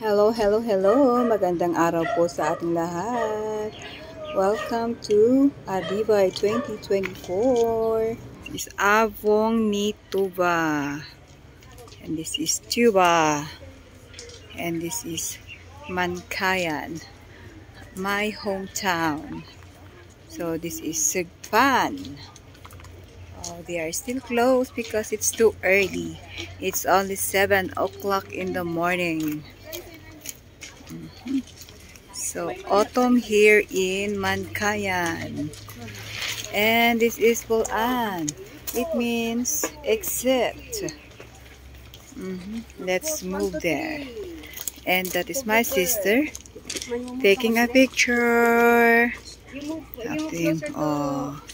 Hello, hello, hello! Magandang araw po sa ating lahat. Welcome to Adibay 2024. This is Avong ni Tuba. And this is Tuba. And this is Mankayan, my hometown. So this is Sugpan. Oh, they are still closed because it's too early. It's only 7 o'clock in the morning. So, autumn here in Mankayan. And this is Pulan. It means exit. Let's move there. And that is my sister taking a picture.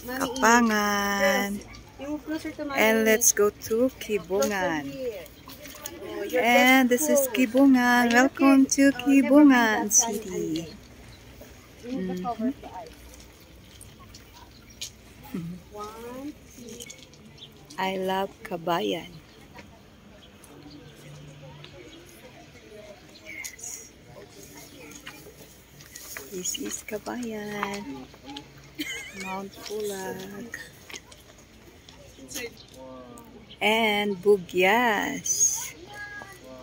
Kapangan. And let's go to Kibungan. And this is Kibungan. Welcome to Kibungan City. I love Kabayan. Yes. This is Kabayan. Mount Pulag. And Bugyas.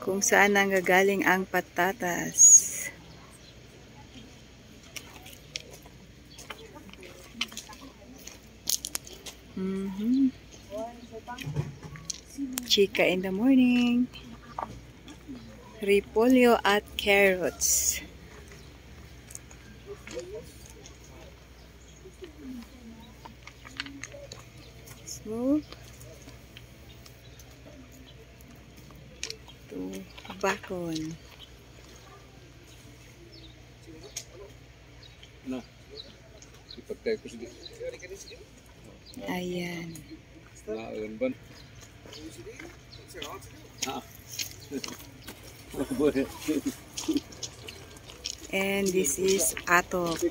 Kung saan nanggagaling ang patatas. Chika in the morning. Repolyo at carrots. Smooth. To Bakon. Ayan. And this is Atok.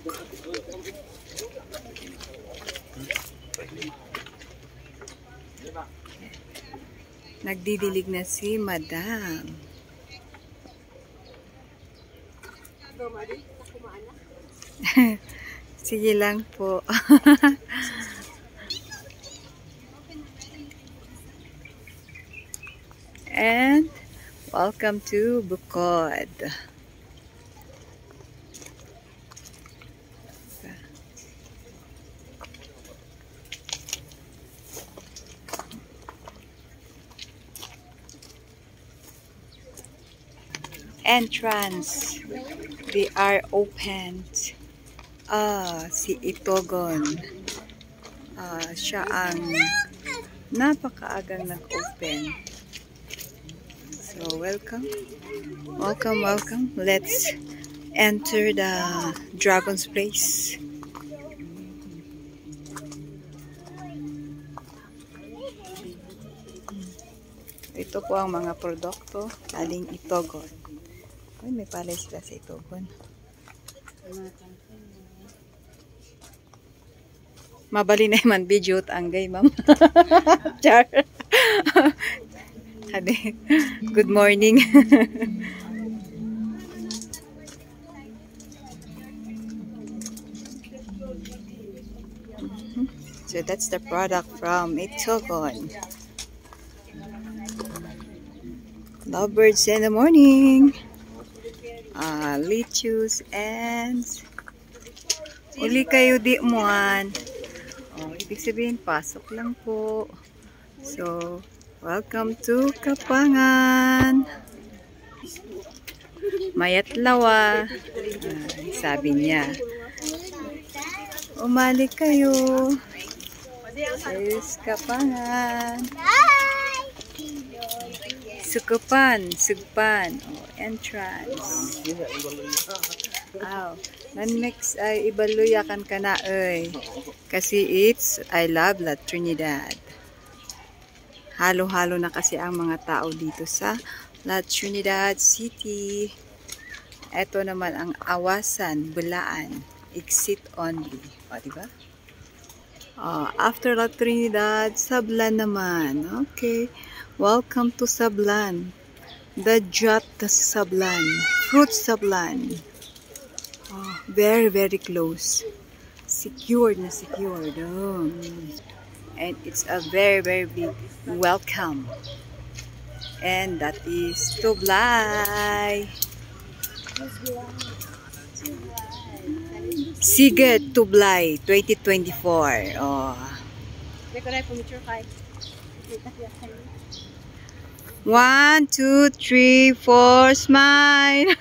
Nagdidilig na si Madam. Sige lang po. And welcome to Bukod. Entrance. They are opened. Si Itogon. Siya ang napakaagang nag-open. So, welcome. Welcome, welcome. Let's enter the Dragon's Place. Ito po ang mga produkto aling Itogon. Ay, may palay sila sa Itogon. Mabali na man video tanggay, ma'am. Char. Hadi. Good morning. So that's the product from Itogon. Lovebirds in the morning. Lettuce and uli kayo di muan. Ibig sabihin, pasok lang po. So, welcome to Kapangan. Mayatlawa. Sabi niya. Umali kayo. Is Kapangan. Sugpan. Entrance. Next ay ibaluyakan ka na kasi it's I love La Trinidad. Halo-halo na kasi ang mga tao dito sa La Trinidad City. Ito naman ang Awasan, Bulaan. Exit only. O, diba? After La Trinidad, Sablan naman. Okay. Welcome to Sablan. The Jat Sablan. Fruit Sablan. Oh, very, very close. Secured na secured. Oh. And it's a very, very big welcome. And that is Tublay. Siget Tublay 2024. Oh. 1, 2, 3, 4, smile.